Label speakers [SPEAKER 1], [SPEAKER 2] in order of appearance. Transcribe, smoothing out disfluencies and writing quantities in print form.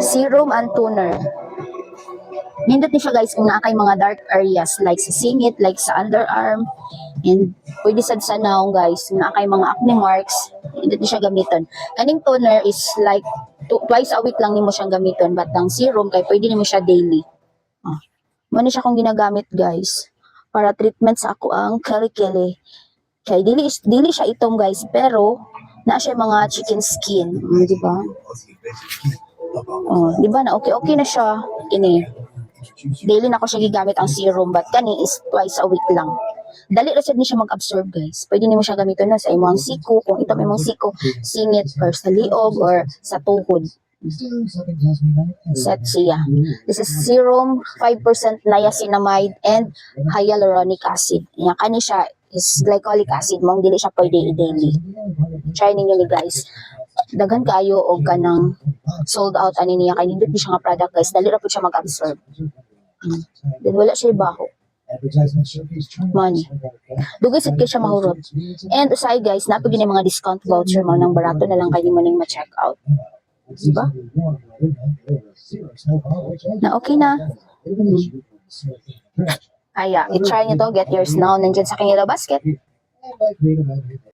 [SPEAKER 1] Serum and toner. Nindot ni siya guys kung naa kay mga dark areas like sa singit, like sa underarm, and pwede sad sa naong guys, kung naa kay mga acne marks, nindot ni siya gamiton. Kaning toner is like twice a week lang nimo siyang gamiton, but ang serum kay pwede nimo siya daily. Mo ni siya kung ginagamit guys para treatment sa ako ang kili-kili. Kay dili siya itom guys, pero na siya mga chicken skin, di ba? Di ba na okay na siya ini. Daily na ko siya gigamit ang serum, but kani is twice a week lang. Dali ra sad ni siya mag-absorb guys. Pwede nimo siya gamiton na sa imong siko, kung ito imong siko, singit or sa liog or sa tuhod. Set siya. This is serum, 5% niacinamide and hyaluronic acid. Yan kani siya is glycolic acid, mong dili siya pwede i-daily. Try ninyo ni guys. Daghan kayo og kanang sold out ani niya kay nindot siya nga product guys, dali ra pud siya mag-absorb. Then wala siya baho. Money. Dugay sad kay siya mahurot. And usay guys, napag gini mga discount voucher mo nang barato na lang kay nimo ning ma-check out. Diba? Na okay na. Aya, i-try nyo to, get yours now. Nandiyan sa aking yellow basket.